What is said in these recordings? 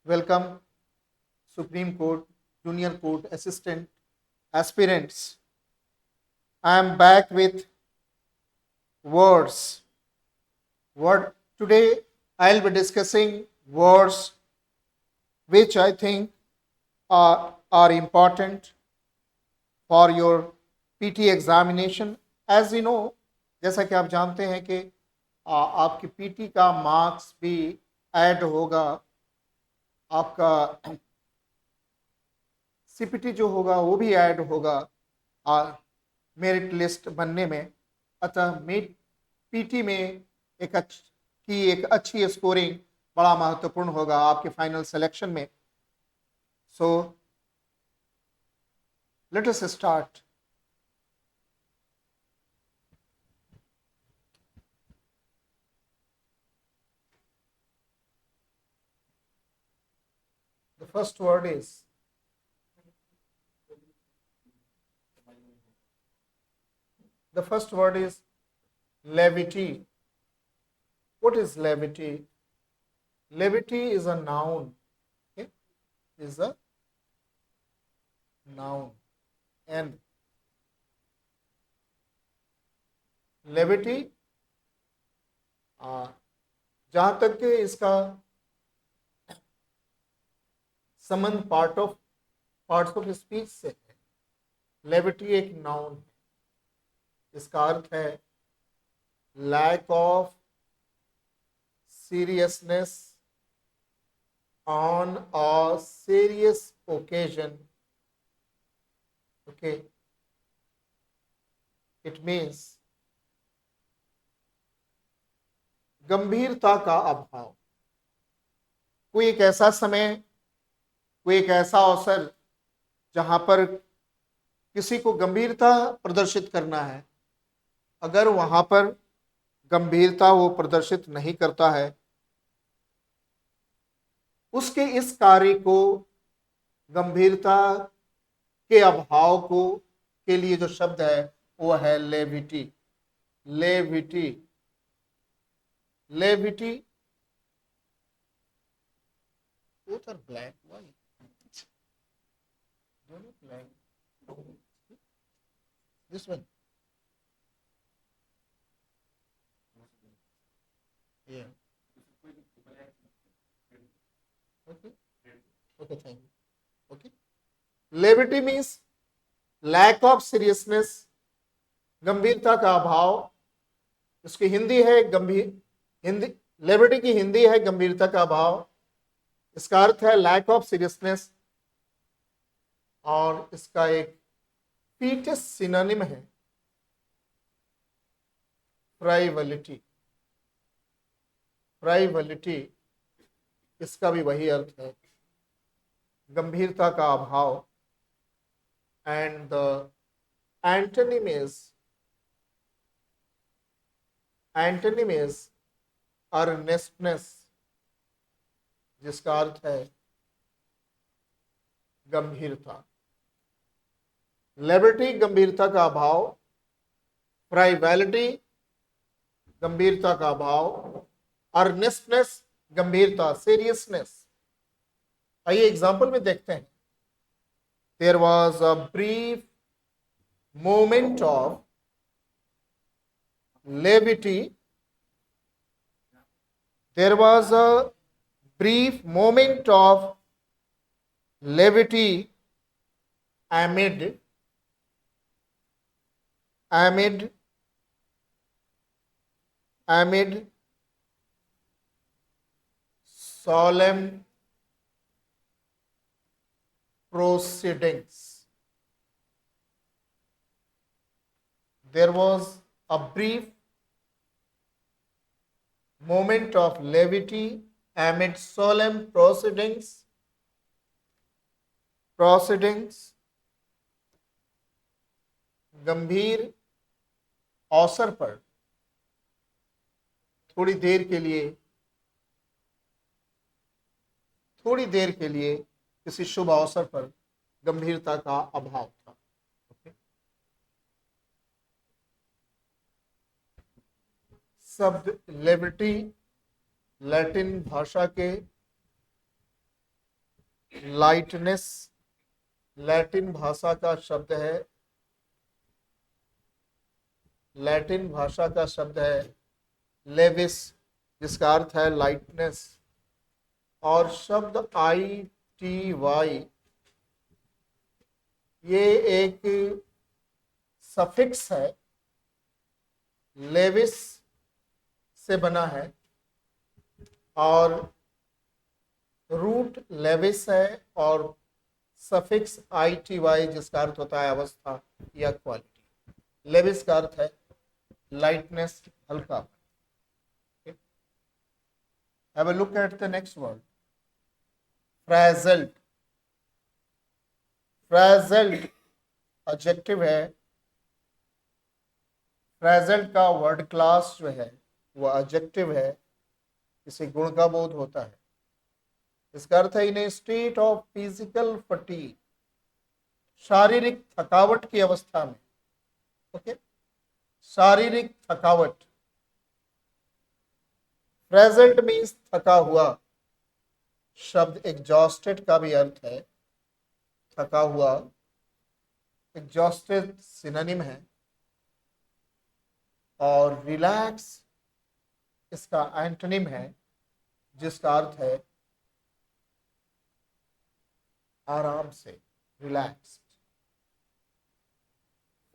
Welcome, Supreme Court, Junior Court Assistant, aspirants. I am back with words. What today I'll be discussing words which I think are important for your PT examination. As you know, जैसा कि आप जानते हैं कि आपकी PT का marks भी add होगा, आपका CPT जो होगा वो भी ऐड होगा मेरिट लिस्ट बनने में। अतः पीटी में एक अच्छी स्कोरिंग बड़ा महत्वपूर्ण होगा आपके फाइनल सिलेक्शन में। So let us start. The first word is levity. What is levity? Levity is a noun. Okay? Is a noun. And levity, जहां तक कि इसका संबंध पार्ट्स ऑफ स्पीच से है, लेविटी एक नाउन है। इसका अर्थ है lack of seriousness on a serious occasion. Okay, it means गंभीरता का अभाव। कोई एक ऐसा समय, कोई एक ऐसा अवसर जहां पर किसी को गंभीरता प्रदर्शित करना है, अगर वहां पर गंभीरता वो प्रदर्शित नहीं करता है, उसके इस कार्य को गंभीरता के अभाव को के लिए जो शब्द है वो है levity. Levity levity both are black. Why? Dono black. This one. Yeah. Okay. Okay, thank you. Okay. Levity means lack of seriousness, गंभीरता का अभाव। इसकी हिंदी है हिंदी लेविटी की हिंदी है गंभीरता का अभाव। इसका अर्थ है लैक ऑफ सीरियसनेस, और इसका एक फीटस सिनोनिम है फ्राइवलिटी। फ्राइवलिटी इसका भी वही अर्थ है, गंभीरता का अभाव। एंड द एंटोनिम इज अर्नेस्टनेस, जिसका अर्थ है गंभीरता। लेविटी गंभीरता का अभाव, फ्राइवलिटी गंभीरता का अभाव, अर्नेस्टनेस गंभीरता, सीरियसनेस। आइए एग्जाम्पल में देखते हैं। There was a brief moment of levity. There was a brief moment of levity amid solemn proceedings. There was a brief moment of levity amid solemn proceedings गंभीर अवसर पर थोड़ी देर के लिए किसी शुभ अवसर पर गंभीरता का अभाव था। शब्द लेविटी लैटिन भाषा के लाइटनेस लैटिन भाषा का शब्द है, लैटिन भाषा का शब्द है लेविस, जिसका अर्थ है लाइटनेस। और शब्द ITY ये एक सफिक्स है, लेविस से बना है और रूट लेविस है और सफिक्स ITY जिसका अर्थ होता है अवस्था या क्वालिटी। लेविस का अर्थ है लाइटनेस, हल्का। Have a look at the next word, frazzled। frazzled adjective है। frazzled का वर्ड क्लास जो है वो एडजेक्टिव है, इसे गुण का बोध होता है। इसका अर्थ है इन ए स्टेट ऑफ फिजिकल फटीग, शारीरिक थकावट की अवस्था में। ओके, शारीरिक थकावट। फ्रेजल्ड मीन्स थका हुआ। शब्द एग्जॉस्टेड का भी अर्थ है थका हुआ। एग्जॉस्टेड सिनोनिम है और रिलैक्स इसका एंटोनिम है, जिसका अर्थ है आराम से, रिलैक्स्ड।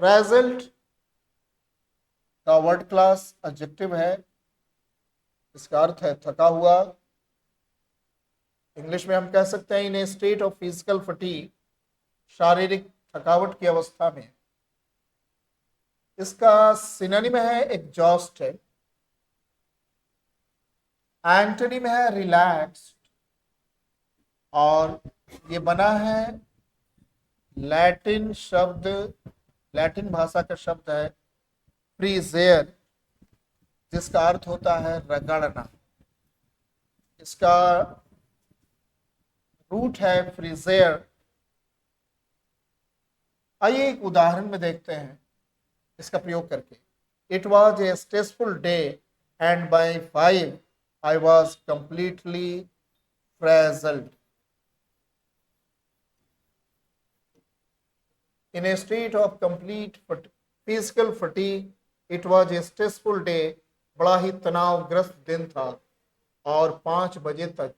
फ्रेजल्ड का वर्ड क्लास एडजेक्टिव है, इसका अर्थ है थका हुआ। इंग्लिश में हम कह सकते हैं इन ए स्टेट ऑफ फिजिकल फटीग, शारीरिक थकावट की अवस्था में। इसका सिनोनिम है एग्जॉस्टेड, एंटोनिम है रिलैक्स्ड और ये बना है लैटिन शब्द, लैटिन भाषा का शब्द है फ्रीजेयर, जिसका अर्थ होता है रगड़ना। इसका रूट है फ्रीजेयर। आइए एक उदाहरण में देखते हैं इसका प्रयोग करके। It was a stressful day and by 5 I was completely frazzled. In a state of complete physical fatigue, it was a stressful day. बड़ा ही तनावग्रस्त दिन था और 5 बजे तक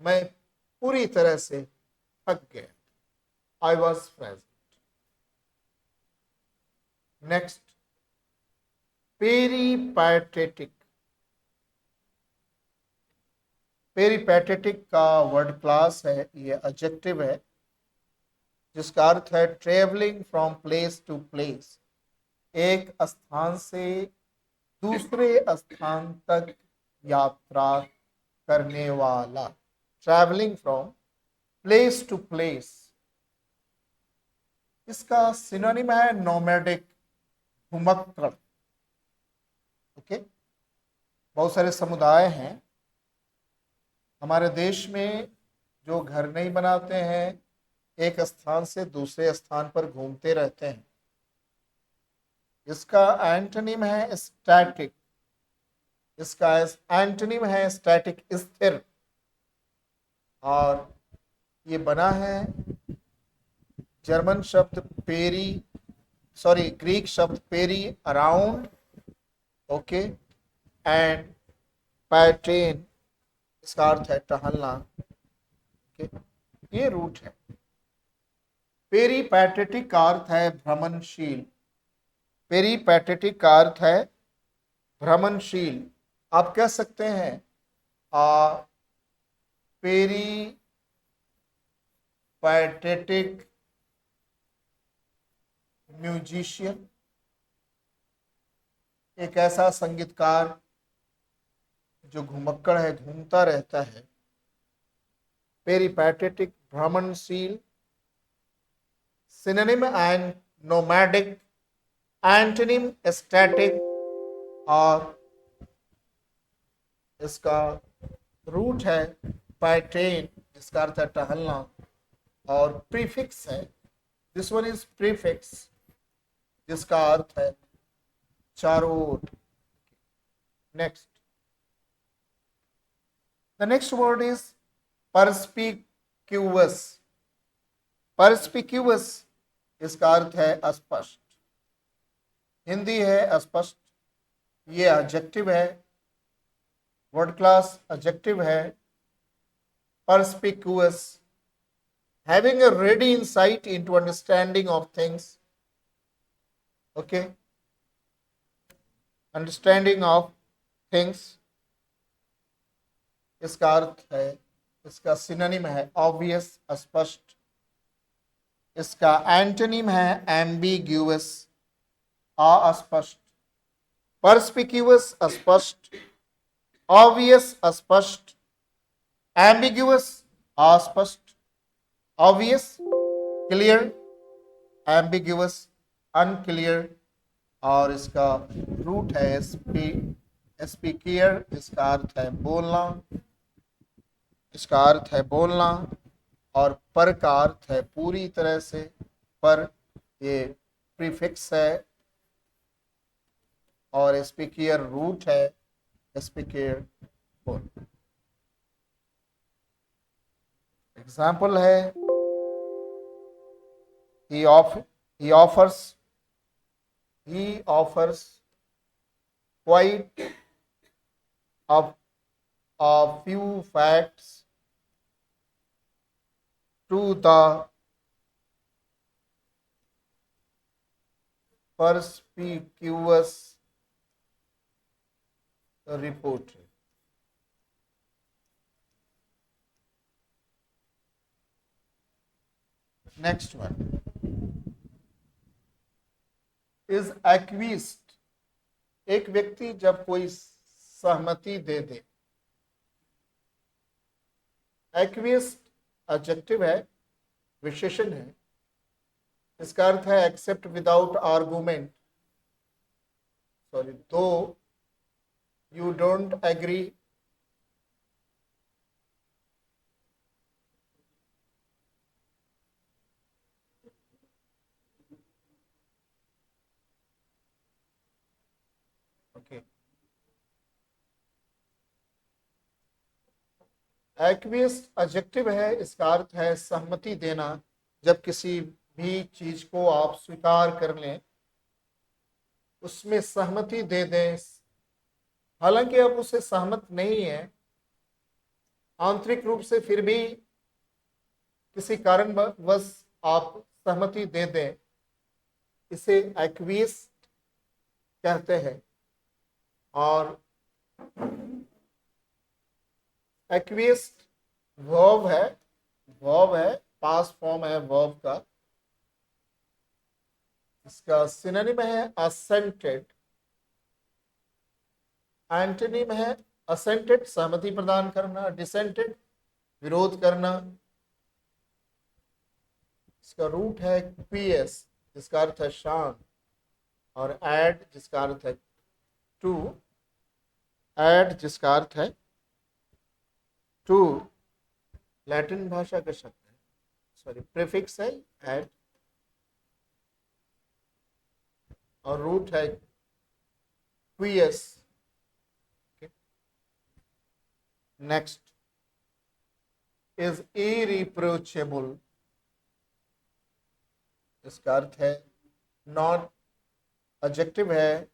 मैं पूरी तरह से थक गया। I was frazzled. Next, peripatetic। पेरीपैटेटिक का वर्ड क्लास है, ये एडजेक्टिव है, जिसका अर्थ है travelling from place to place, एक स्थान से दूसरे स्थान तक यात्रा करने वाला। Travelling from place to place. इसका सिनोनिम है नोमैडिक, घुमक्कड़। ओके, बहुत सारे समुदाय हैं हमारे देश में जो घर नहीं बनाते हैं, एक स्थान से दूसरे स्थान पर घूमते रहते हैं। इसका एंटोनिम है स्टैटिक। इसका एंटोनिम है स्टैटिक, स्थिर। और ये बना है जर्मन शब्द ग्रीक शब्द पेरी, अराउंड। ओके, एंड पैटेन, इसका अर्थ है टहलना। ये रूट है। पेरीपैटेटिक का अर्थ है भ्रमणशील। पेरीपैटेटिक का अर्थ है भ्रमणशील। आप कह सकते हैं पेरीपैटेटिक म्यूजिशियन, एक ऐसा संगीतकार जो घुमक्कड़ है, घूमता रहता है। पेरीपैटेटिक, भ्रमणशील। Synonym and nomadic, antonym static और इसका रूट है पैटेन, जिसका अर्थ है टहलना और प्रीफिक्स है। दिस वन इज प्रीफिक्स, जिसका अर्थ है चारों ओर। Next, the next word is perspicacious। Perspicacious, perspicacious इसका अर्थ है अस्पष्ट। हिंदी है अस्पष्ट, ये एडजेक्टिव है, वर्ड क्लास एडजेक्टिव है। परस्पिक्यूवस, having a ready insight into understanding of things, okay, understanding of things, इसका अर्थ है, इसका सिनोनिम है ऑब्वियस, स्पष्ट। इसका एंटोनिम है एम्बिग्यूअस, अस्पष्ट। परस्पिक्यूअस स्पष्ट, ऑब्वियस स्पष्ट, एम्बिग्यूअस अस्पष्ट, ऑब्वियस क्लियर, एम्बिग्यूअस अनक्लियर। और इसका रूट है स्पीकियर, इसका अर्थ है बोलना, इसका अर्थ है बोलना। और पर का अर्थ है पूरी तरह से, पर ये प्रीफिक्स है, और स्पीकियर रूट है, स्पीकियर बोल। एग्जाम्पल है he offers quite a few facts to the perspicuous reporter. Next one is acquiesced। एक व्यक्ति जब कोई सहमति दे दे, एक्विएस्ड एडजेक्टिव है, विशेषण है। इसका अर्थ है एक्सेप्ट विदाउट आर्गुमेंट, सॉरी, दो you don't agree, okay. Acquiesced adjective है, इसका अर्थ है सहमति देना। जब किसी भी चीज को आप स्वीकार कर लें, उसमें सहमति दे दें, हालांकि आप उससे सहमत नहीं है आंतरिक रूप से, फिर भी किसी कारणवश आप सहमति दे दें, इसे एक्विएस्ड कहते हैं। और एक्विएस्ड वर्ब है, पास्ट फॉर्म है वर्ब का। इसका सिनोनिम है असेंटेड, एंटोनिम है असेंटेड सहमति प्रदान करना, डिसेंटेड विरोध करना। इसका रूट है क्वियस, जिसका अर्थ है शांत, और एड जिसका अर्थ है टू, एड जिसका अर्थ है टू, लैटिन भाषा का शब्द है, सॉरी प्रीफिक्स है एड, और रूट है क्वियस। नेक्स्ट इज इरिप्रोचेबल, इसका अर्थ है नॉट, एडजेक्टिव है,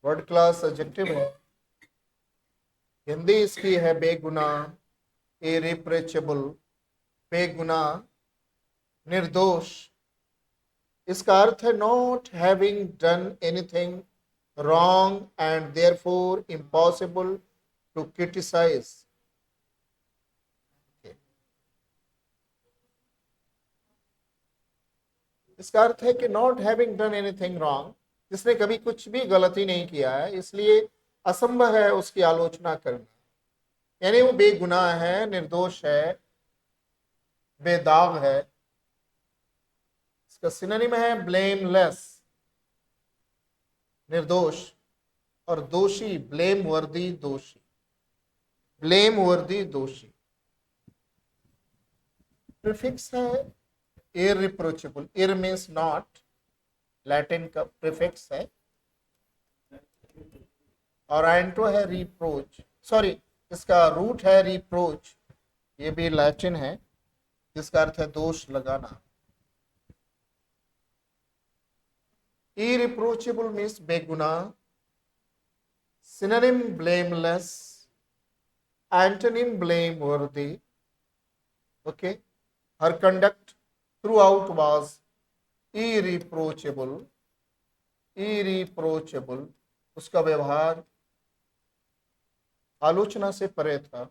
वर्ड क्लास एडजेक्टिव है। हिंदी इसकी है बेगुनाह, इरिप्रोचेबल, बेगुनाह, निर्दोष। इसका अर्थ है not having done anything wrong and therefore impossible to criticise. इसका अर्थ है कि not having done anything wrong, जिसने कभी कुछ भी गलती नहीं किया है, इसलिए असंभव है उसकी आलोचना करना। यानी वो बेगुनाह है, निर्दोष है, बेदाग है। इसका सिनोनिम है ब्लेमलेस, निर्दोष, और दोषी, ब्लेम वर्दी, दोषी, ब्लेम वर्दी, दोषी। प्रीफिक्स है irreproachable, ir means not, Latin का प्रीफिक्स है, और एंटो है रिप्रोच, सॉरी इसका रूट है रिप्रोच, ये भी लैटिन है, जिसका अर्थ है दोष लगाना। इरिप्रोचेबल मीन्स बेगुनाह, synonym blameless, antonym blameworthy. Okay, her conduct throughout was irreproachable, irreproachable, उसका व्यवहार आलोचना से परे था।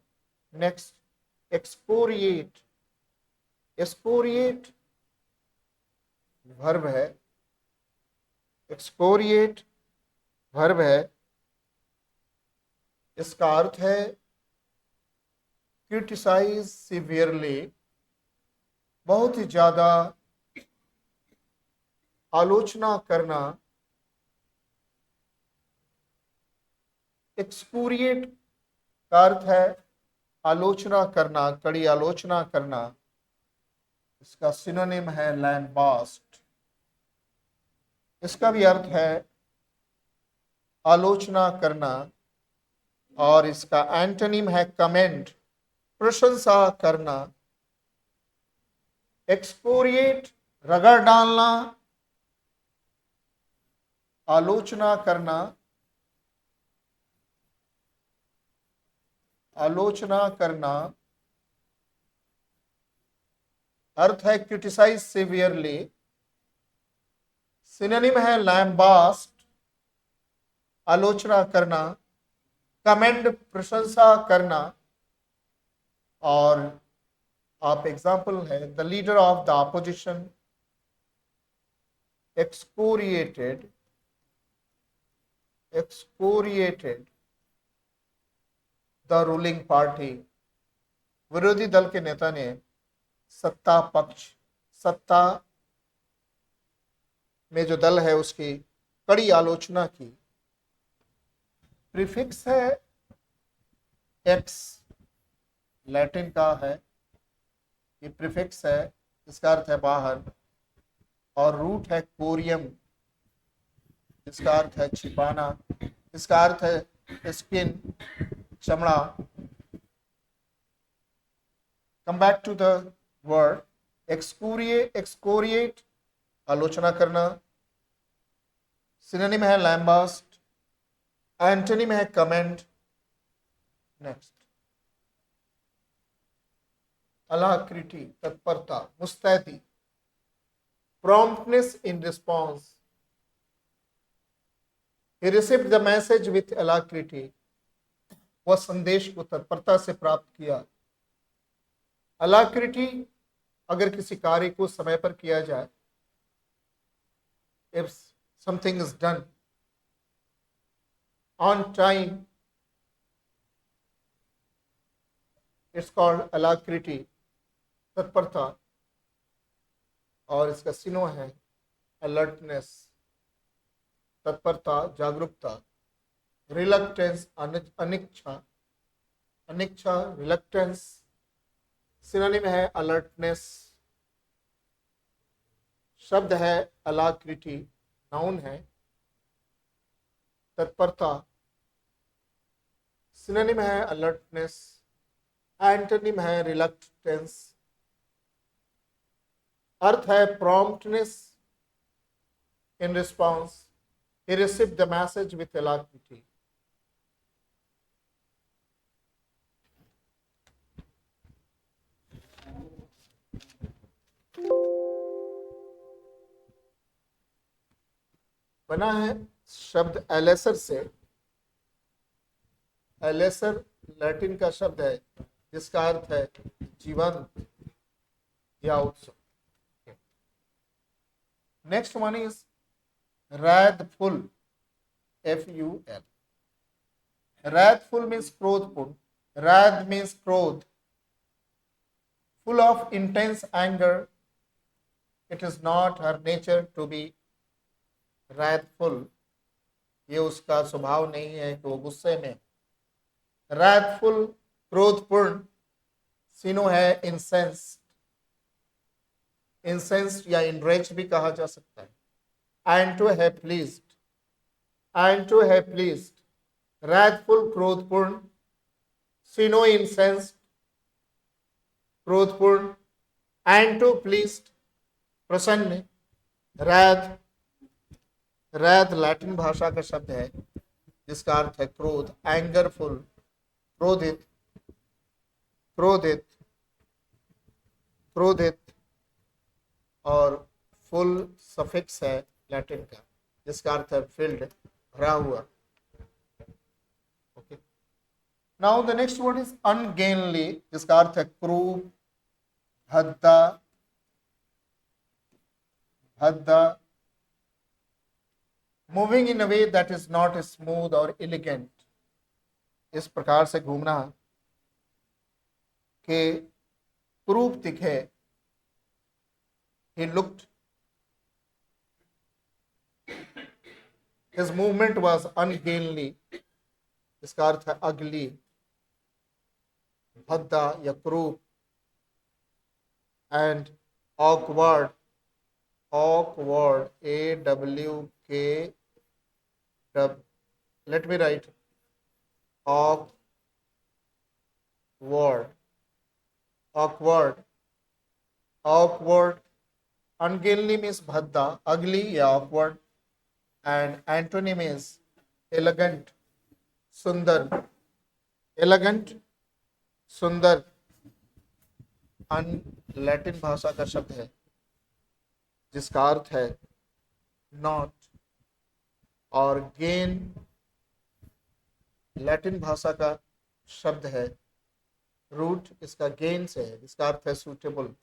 नेक्स्ट, एक्सकोरिएट, एक्सकोरिएट वर्ब है, एक्सकोरिएट वर्ब है, इसका अर्थ है क्रिटिसाइज सिवियरली, बहुत ही ज्यादा आलोचना करना। एक्सकोरिएट का अर्थ है आलोचना करना, कड़ी आलोचना करना। इसका सिनोनिम है लैम्बास्ट, इसका भी अर्थ है आलोचना करना। और इसका एंटोनिम है कमेंट, प्रशंसा करना। एक्सकोरिएट रगड़ डालना, आलोचना करना, आलोचना करना, अर्थ है क्रिटिसाइज सिवियरली। सिनोनिम है लैम्बास्ट, आलोचना करना, कमेंड प्रशंसा करना। और आप एग्जाम्पल है, the leader of the opposition excoriated, excoriated the ruling party, विरोधी दल के नेता ने सत्ता पक्ष, सत्ता में जो दल है उसकी कड़ी आलोचना की। प्रीफिक्स है एक्स, लैटिन का है, ये प्रीफिक्स है, इसका अर्थ है बाहर। और रूट है कोरियम, इसका अर्थ है छिपाना, इसका अर्थ है स्किन, चमड़ा। Come back to the word excoriate, excoriate आलोचना करना, सिनोनिम है लैम्बास्ट, एंटोनिम है कमेंट। नेक्स्ट, अलाक्रिटी तत्परता, मुस्तैदी, promptness in response. He received the message with alacrity. वह संदेश को तत्परता से प्राप्त किया। alacrity अगर किसी कार्य को समय पर किया जाए, if something is done on time, it's called alacrity, तत्परता। और इसका सिनो है अलर्टनेस, तत्परता, जागरूकता। रिलक्टेंस, अनिच्छा, अनिच्छा, रिलक्टेंस, सिनोनिम है अलर्टनेस। शब्द है अलाक्रिटी, नाउन है। तत्परता सिनोनिम है अलर्टनेस, एंटोनिम है रिलक्टेंस। अर्थ है promptness in response. He received the message with alacrity. बना है शब्द एलेसर से। एलेसर लैटिन का शब्द है जिसका अर्थ है जीवंत या उत्सव। Next one is wrathful, F-U-L. Wrathful means क्रोधपूर्ण. Wrath means क्रोध. Full of intense anger. It is not her nature to be wrathful. ये उसका स्वभाव नहीं है कि वो गुस्से में। Wrathful, क्रोधपूर्ण। सिनो है incensed, incensed या enraged भी कहा जा सकता है। And to have pleased, and to have pleased, wrathful, क्रोधपूर्ण। सिनो incensed, क्रोधपूर्ण। एंटो प्लीज्ड, प्रसन्न। रैद, रैद लैटिन भाषा का शब्द है जिसका अर्थ है क्रोध, एंगरफुल, क्रोधित, क्रोधित, क्रोधित। और फुल सफिक्स है लैटिन का जिसका अर्थ है फिल्ड, भरा हुआ। Okay, now the next word is ungainly, जिसका अर्थ है क्रूर, भद्दा, भद्दा। Moving in a way that is not smooth और एलिगेंट, इस प्रकार से घूमना कि क्रूप दिखे। He looked, his movement was ungainly, इसका अर्थ है अगली, भद्दा या croup. And awkward, awkward, AWK, let me write awkward, awkward, awkward। ungainly means bhadda, ugly या awkward, and antonym is elegant, सुंदर, elegant, सुंदर। अन लैटिन भाषा का शब्द है जिसका अर्थ है नॉट, और गेन लैटिन भाषा का शब्द है, रूट इसका गेन से है जिसका अर्थ है सूटेबल।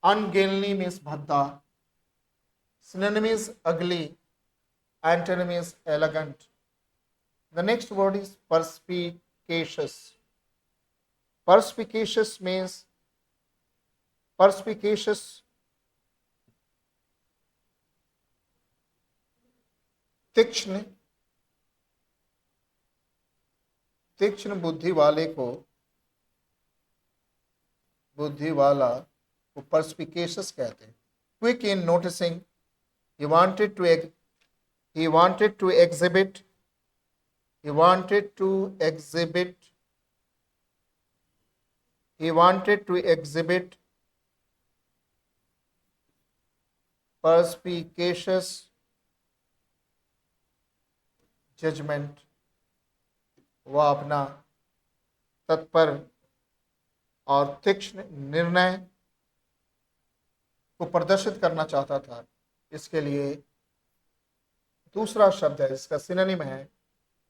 अनगेनली मीन्स भद्दा, synonym is ugly, antonym is elegant। The next word is perspicacious. Perspicacious means perspicacious, तीक्ष्ण, तीक्ष्ण बुद्धि वाले को, बुद्धि वाला को perspicacious कहते हैं। Quick in noticing, he wanted to exhibit, he wanted to exhibit perspicacious judgment, वह अपना तत्पर और तीक्ष्ण निर्णय को प्रदर्शित करना चाहता था। इसके लिए दूसरा शब्द है जिसका सिनोनिम है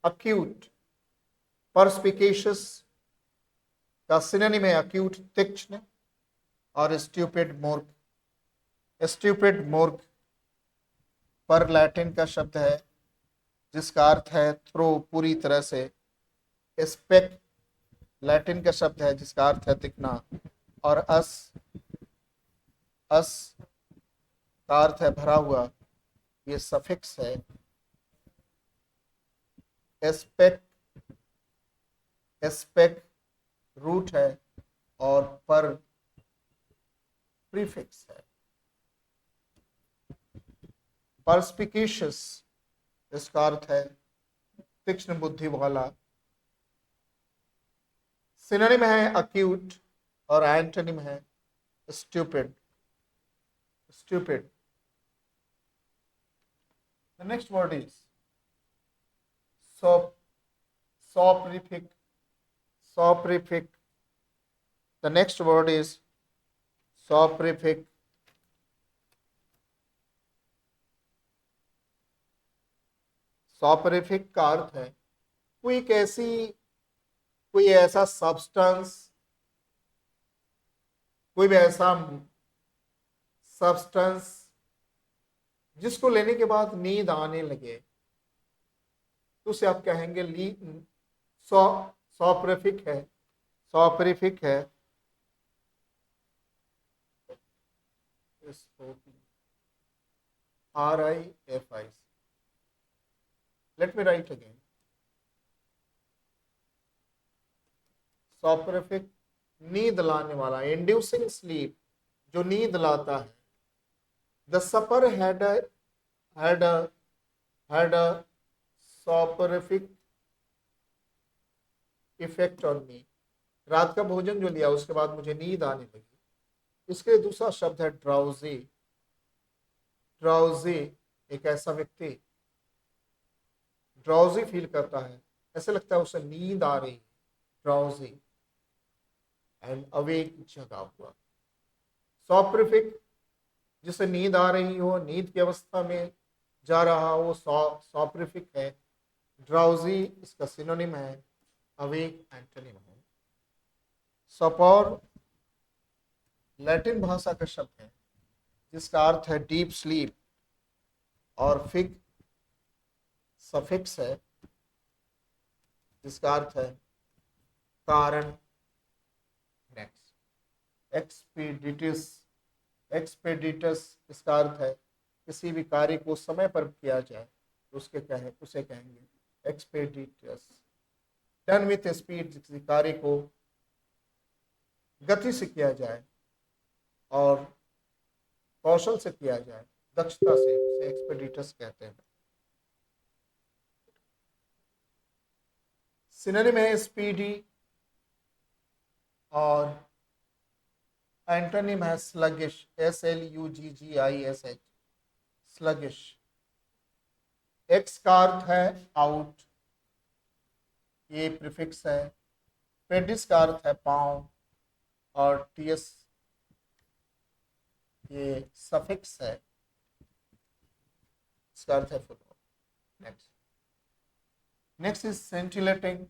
अक्यूट। परस्पिकेशियस का सिनोनिम है अक्यूट, तीक्ष्ण, और स्ट्यूपिड, मूर्ख। स्ट्यूपिड मूर्ख पर लैटिन का शब्द है जिसका अर्थ है थ्रो, पूरी तरह से। स्पेक लैटिन का शब्द है जिसका अर्थ है दिखना, और अस का अर्थ है भरा हुआ, ये सफिक्स है। एस्पेक, एस्पेक रूट है और पर प्रीफिक्स है। परस्पिकेशियस इसका अर्थ है तीक्ष्ण बुद्धि वाला। सिनोनिम है अक्यूट और एंटोनिम है stupid, stupid। The next word is soporific, soporific। The next word is soporific। soporific का अर्थ है कोई ऐसा सब्सटेंस, कोई भी ऐसा सब्सटेंस जिसको लेने के बाद नींद आने लगे तो उसे आप कहेंगे सॉपरिफिक है, सॉपरिफिक है। RIFI। Let me write again, soporific नींद लाने वाला, इंड्यूसिंग स्लीप, जो नींद लाता है। The supper had a soporific effect on me। रात का भोजन जो लिया उसके बाद मुझे नींद आने लगी। इसके लिए दूसरा शब्द है ड्राउजी। ड्राउजी, एक ऐसा व्यक्ति ड्राउजी फील करता है, ऐसे लगता है उसे नींद आ रही है, ड्राउजी एंड अवेक, जगा हुआ। सॉप्रिफिक, जिसे नींद आ रही हो, नींद की अवस्था में जा रहा हो, सॉप्रिफिक है। ड्राउजी इसका सिनोनिम है, अवेक एंटोनिम है। सपोर लैटिन भाषा का शब्द है जिसका अर्थ है डीप स्लीप, और फिग सफिक्स है जिसका अर्थ है कारण। नेक्स्ट, एक्सपीडिटिस। एक्सपेडिटस इसका अर्थ है किसी भी कार्य को समय पर किया जाए तो उसे कहेंगे एक्सपेडिटस। डन विथ स्पीड, किसी कार्य को गति से किया जाए और कौशल से किया जाए, दक्षता से, उसे एक्सपेडिटस कहते हैं। सिनोनिम है स्पीडी, और एंटोनिम है स्लगिश, SLUGGISH, स्लगिश। एक्स का अर्थ है आउट, ये प्रीफिक्स है। पेडिस का अर्थ है पांव, और टीएस ये सफिक्स है, इसका अर्थ है फुटबॉल। नेक्स्ट, नेक्स्ट इज सेंटिलेटिंग,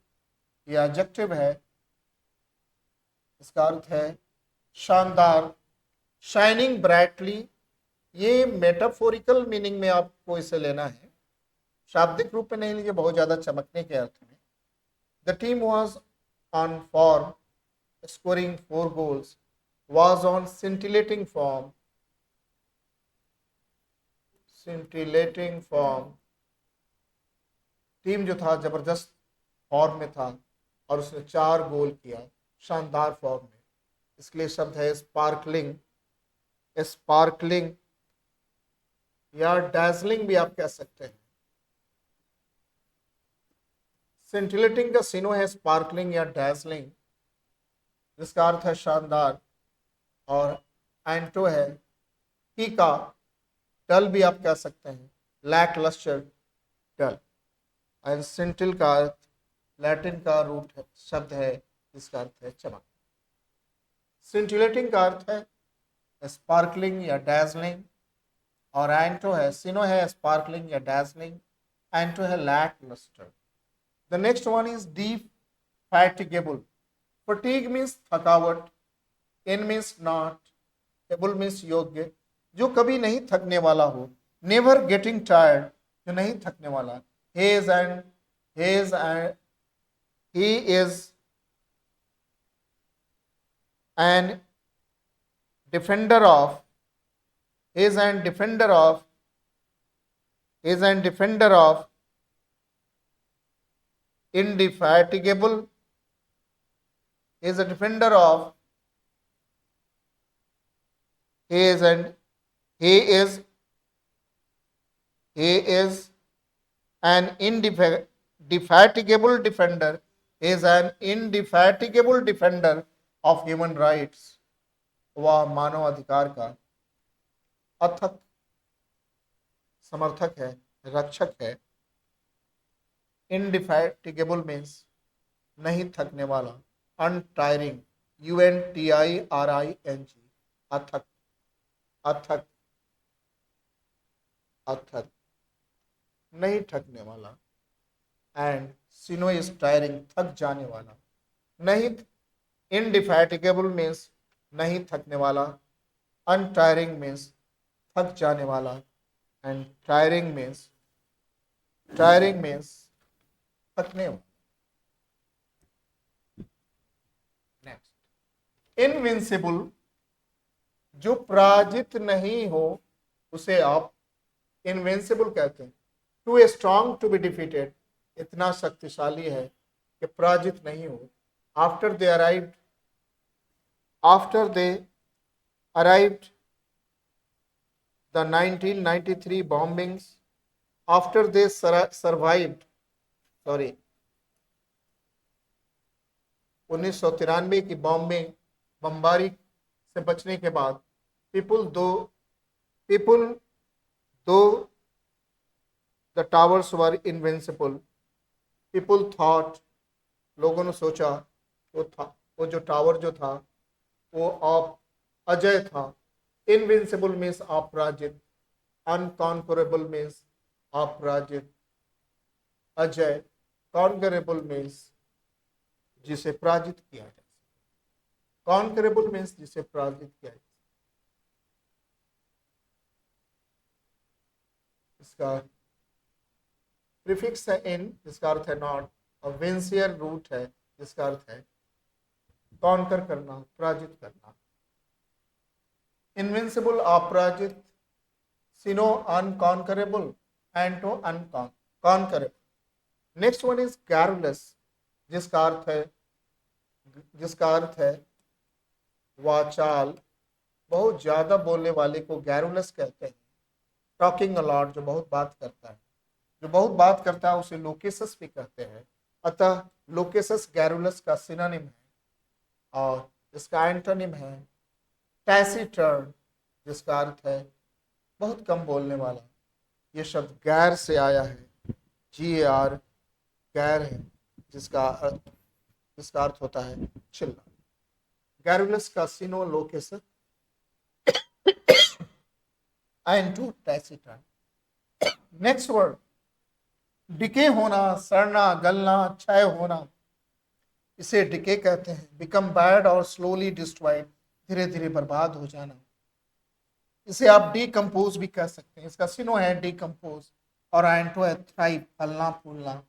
ये एडजेक्टिव है, इसका अर्थ है शानदार, शाइनिंग ब्राइटली। ये मेटाफोरिकल मीनिंग में आपको इसे लेना है, शाब्दिक रूप में नहीं लीजिए, बहुत ज्यादा चमकने के अर्थ में। The team was on form, scoring 4 goals, was on scintillating form, scintillating form। Team जो था जबरदस्त फॉर्म में था और उसने 4 गोल किया, शानदार फॉर्म में। इसके लिए शब्द है स्पार्कलिंग। स्पार्कलिंग या डैजलिंग भी आप कह सकते हैं। सिंटिलेटिंग का सिनो है स्पार्कलिंग या डैजलिंग, जिसका अर्थ है शानदार, और एंटो है ही का, डल भी आप कह सकते हैं, लैक लस्टर, डल। एंड सिंटिल का अर्थ लैटिन का रूट है, शब्द है जिसका अर्थ है चमक। सिंटिलेटिंग का अर्थ है स्पार्कलिंग या डैजलिंग, और एंटो है, सिनो है स्पार्कलिंग या डैजलिंग, एंटो है lack lustre. The next one is defatigable. Fatigue means थकावट, in means not, able means योग्य, जो कभी नहीं थकने वाला हो, नेवर गेटिंग टायर्ड, जो नहीं थकने वाला। he is and he is an defender of, is and defender of, is and defender of, indefatigable, is a defender of, he is and he is an indefatigable defender, is an indefatigable defender of human rights। वह मानव अधिकार का अथक समर्थक है, रक्षक है। इनडिफैटिगेबल means नहीं थकने वाला, अनटायरिंग, UNTIRING, अथक, अथक, अथक, नहीं थकने वाला। एंड सिनो इज टायरिंग, थक जाने वाला। नहीं, इनडिफैटिगेबल मीन्स नहीं थकने वाला, अनटायरिंग मीन्स थक जाने वाला, एंड टायरिंग मीन्स थकने वाला। नेक्स्ट, इनविंसिबल, जो पराजित नहीं हो उसे आप इनविंसिबल कहते हैं। Too strong to be defeated, इतना शक्तिशाली है कि पराजित नहीं हो। After they arrived the 1993 bombings, after they survived, sorry, 1993 की बॉम्बिंग बमबारी से बचने के बाद पीपुल दो the towers were invincible, people thought, लोगों ने सोचा, वो जो टावर जो था वो आप अजय था। इनविंसिबल मीन्स अपराजित, अनकॉन्करेबल मीन्स अपराजित, अजय, कॉन्करेबल मीन्स जिसे पराजित किया जाए, कॉन्करेबल मीन्स जिसे पराजित किया जाए। इसका प्रीफिक्स है इन, जिसका अर्थ है नॉट, और वेंसियर रूट है जिसका अर्थ है कॉन्कर करना, पराजित करना। इनविंसिबल अपराजित, सिनो अनकॉन्करेबल, एंटो unconquerable. Next one is garrulous, जिसका अर्थ है जिसका अर्थ है वाचाल, बहुत ज्यादा बोलने वाले को गैरुलस कहते हैं। टॉकिंग अलॉट, जो बहुत बात करता है, जो बहुत बात करता है उसे लोकेसस भी कहते हैं। अतः लोकेसस गैरुलस का सिनोनिम है, और इसका एंटोनिम है टैसीटर्न, जिसका अर्थ है बहुत कम बोलने वाला। ये शब्द गैर से आया है, GAR, गैर है, जिसका अर्थ होता है चिल्ला। गैरुलस का सिनो लोकेसस एंटो टैसीटर्न। नेक्स्ट वर्ड, डिके होना, सड़ना, गलना, क्षय होना, इसे डिके कहते हैं। बिकम बैड और स्लोली डिस्ट्रॉयड, धीरे धीरे बर्बाद हो जाना। इसे आप डीकम्पोज भी कह सकते हैं। इसका सिनो है डीकम्पोज, और एंटो है थ्राइव, फलना फूलना।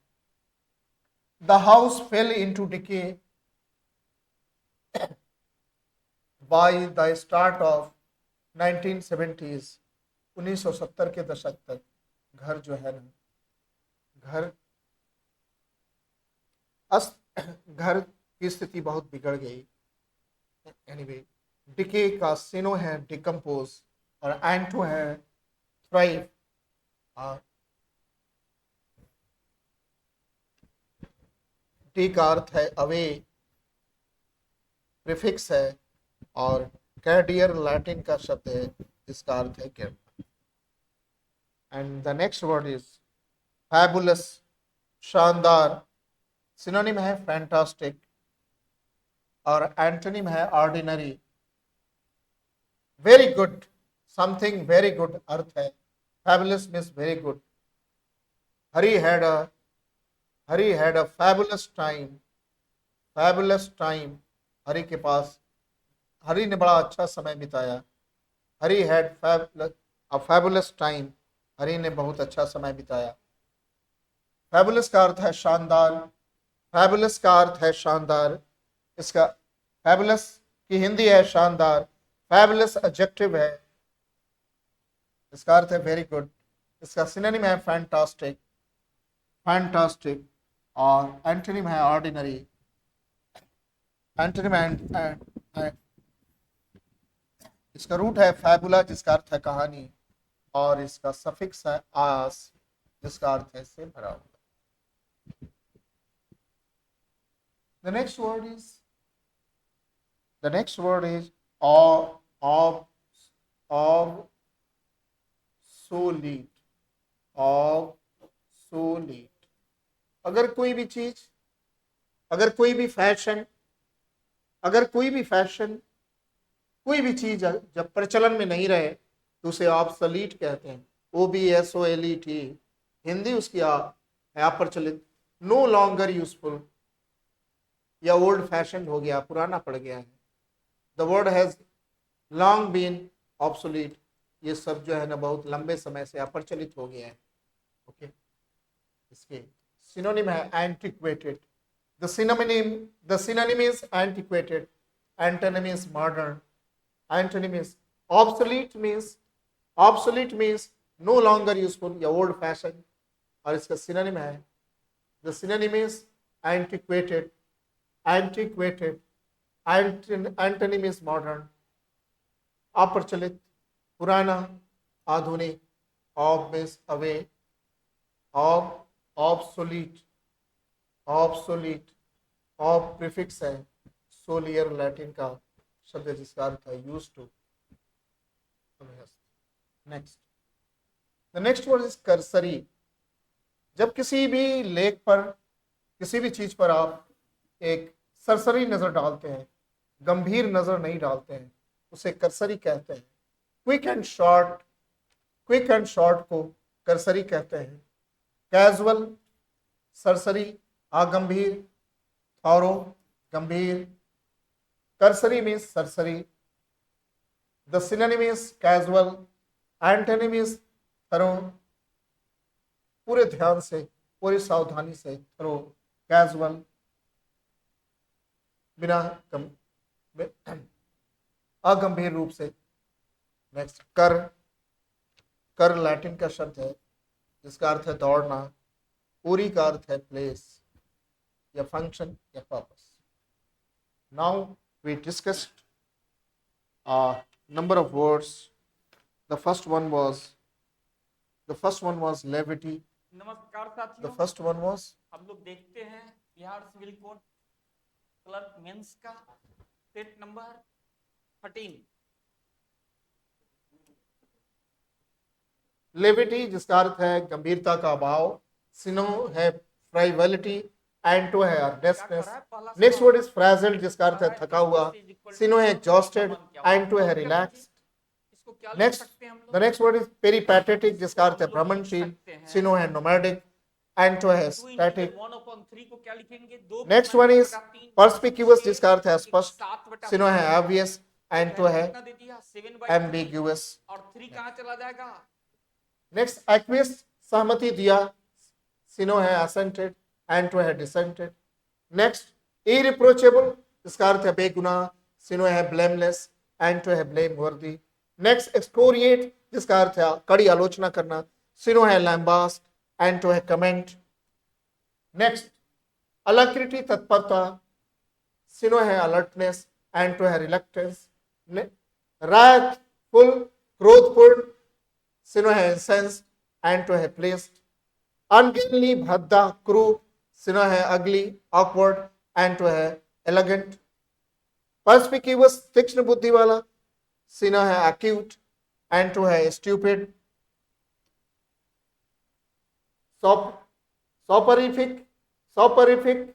The house fail into decay by the start of 1970s, 1970 के दशक तक घर जो है ना, घर घर की स्थिति बहुत बिगड़ गई। एनीवे, डिके का सिनो है डिकम्पोज, और एंटो है थ्राइव, और टी का अर्थ है अवे, प्रीफिक्स है, और कैडियर लैटिन का शब्द है जिसका अर्थ है गिरना। And the next word is fabulous, शानदार, सिनोनिम है फैंटास्टिक, और एंटोनिम है ordinary. Very good, something very good अर्थ है। Fabulous means very good. Hari had a Hari had a fabulous time, fabulous time, Hari के पास, हरी ने बड़ा अच्छा समय बिताया। Hari had a fabulous time, Hari ने बहुत अच्छा समय बिताया। फैबुलस का अर्थ है शानदार, फैबुलस का अर्थ है शानदार। इसका फैबुलस की हिंदी है शानदार, फैबुलस एडजेक्टिव है, इसका अर्थ है वेरी गुड। इसका सिनोनिम है फैंटास्टिक, फैंटास्टिक, और एंटोनिम है ऑर्डिनरी। एंटोनिम इसका रूट है फैबुला, जिसका अर्थ है कहानी, और इसका सफिक्स है आस, जिसका अर्थ है से भरा हुआ। The next word is the next word is ob obsolete, obsolete। अगर कोई भी चीज, अगर कोई भी फैशन, अगर कोई भी फैशन, कोई भी चीज जब प्रचलन में नहीं रहे तो उसे ऑब्सोलीट कहते हैं। OBSOLET, हिंदी उसकी है अप्रचलित, नो लॉन्गर यूजफुल, या ओल्ड फैशन हो गया, पुराना पड़ गया है। The word has long been obsolete, ये सब जो है ना बहुत लंबे समय से अप्रचलित हो गया है। ओके, इसके सिनोनिम है antiquated. The synonym is antiquated, antonym is modern, antonym is obsolete means no longer useful या ओल्ड फैशन, और इसका सिनोनिम है, the synonym is antiquated, antiquated, antonym is modern, अप्रचलित, पुराना, आधुनिक, ob means away, ob, obsolete, obsolete, और prefix है सोलियर, लैटिन का शब्द है जिसका अर्थ है use to. Next, the next word is cursory. जब किसी भी लेख पर, किसी भी चीज पर आप एक सरसरी नजर डालते हैं, गंभीर नजर नहीं डालते हैं, उसे कर्सरी कहते हैं। Quick and short, quick and short को कर्सरी कहते हैं। कैजुअल, सरसरी, अगंभीर, थॉरो, गंभीर। कर्सरी मीन्स सरसरी। The synonym is casual, antonym is thorough. पूरे ध्यान से, पूरी सावधानी से, थरो, कैजुअल, बिना अगंभीर रूप से। नेक्स्ट, कर। कर लैटिन का शब्द है जिसका अर्थ है दौड़ना। पूरी का अर्थ है प्लेस या फंक्शन या purpose. Now we discussed a number of words. The first one was levity. नमस्कार The साथियों, first one was हम लोग देखते हैं Bihar civil code clerk mains का सेट नंबर 13। levity जिसका अर्थ है गंभीरता का अभाव। सिनो है फ्राइवलिटी, एंटो है अर्नेस्टनेस। नेक्स्ट वर्ड इज फ्रेजल जिसका अर्थ है थका हुआ। सिनो है एग्जॉस्टेड, एंटो है रिलैक्स्ड। इसको क्या लिख नेक्स्ट, सकते हैं हम द लोग? नेक्स्ट वर्ड इज पेरिपैटेटिक जिसका अर्थ है भ्रमणशील। सिनो है नोमैडिक, एंटो है स्टैटिक। 1/3 को क्या लिखेंगे? 2 नेक्स्ट वन इज पर्सपिक्यूअस जिसका अर्थ है स्पष्ट। सिनो है ऑब्वियस, एंटो है कितना दे दिया? 7/3 एम्बिगुअस। और 3 कहां चला जाएगा? नेक्स्ट, एक्वियस सहमति दिया। सिनो है असेंटेड, एंटो है डिसेंटेड। नेक्स्ट, इरिप्रोचेबल इसका अर्थ है बेगुनाह। सिनो है ब्लेमलेस, एंटो है ब्लेम वर्दी। नेक्स्ट, एक्सकोरिएट जिसका अर्थ है कड़ी आलोचना करना। सिनो है लैम्बास्ट, एंटो है कमेंट। नेक्स्ट, अलक्रिटी तत्परता। सिनो है अलर्टनेस, एंटो है रिलक्टेंस। रायतफुल, क्रोधपूर्ण। सिनो है इंसेंस, एंटो है प्लेस्ड। अनगेनली, भद्दा, क्रूर। सिनो है अगली, ऑकवर्ड, एंटो है एलिगेंट। पर्सपिक्यूअस, तीक्ष्ण बुद्धि वाला। सिनो है एक्यूट, एंटो है स्ट्यूपिड। सोपरिफिक, सोपरिफिक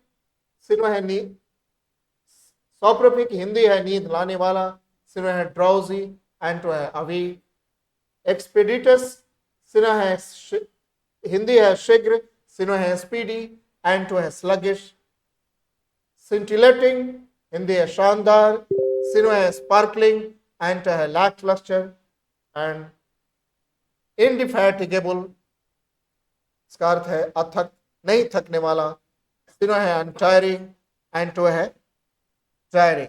सिनो है नींद। सोपरिफिक हिंदी है नींद लाने वाला। सिनो है ड्राउजी, एंटो है अवीक। एक्सपीडिटस सिनो है हिंदी है शीघ्र। सिनो है स्पीडी, एंटो है स्लगिश। सिंटिलेटिंग हिंदी है शानदार। सिनो है स्पार्कलिंग, एंटो है लैकलस्टर। एंड इंडिफैटिगेबल इसका अर्थ है अथक, नहीं थकने वाला। सिनो है अनटायरिंग, एंटो है टायरिंग।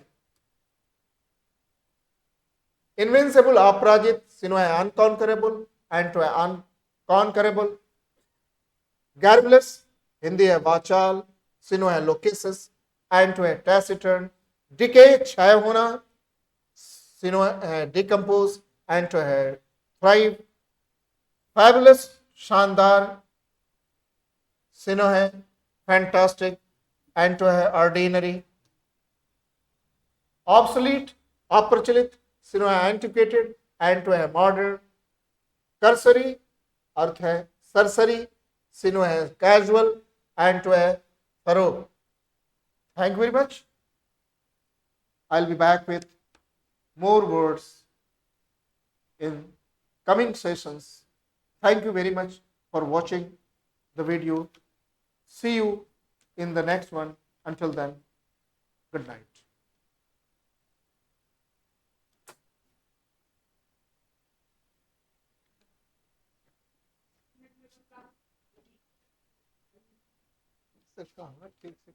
इनविंसिबल अपराजित। सिनो है अनकॉन्करेबल, एंटो है अनकॉन्करेबल। गैरबलेस हिंदी है वाचाल। सिनो है लोकेसिस, एंटो है टैसिटर्न। डिके क्षय होना। सिनो है डिकम्पोज, एंटो है थ्राइव। फैबुलस शानदार। सिनो है फैंटास्टिक, एंटो है ऑर्डिनरी। ऑब्सोलीट अप्रचलित। सिनो है एंटिक्वेटेड, एंटो है मॉडर्न। कर्सरी अर्थ है सरसरी। सिनो है कैजुअल, एंटो है thorough. Thank you very much. I'll be back with more words in coming sessions. Thank you very much for watching the video. See you in the next one. Until then, good night. Sir, ठीक से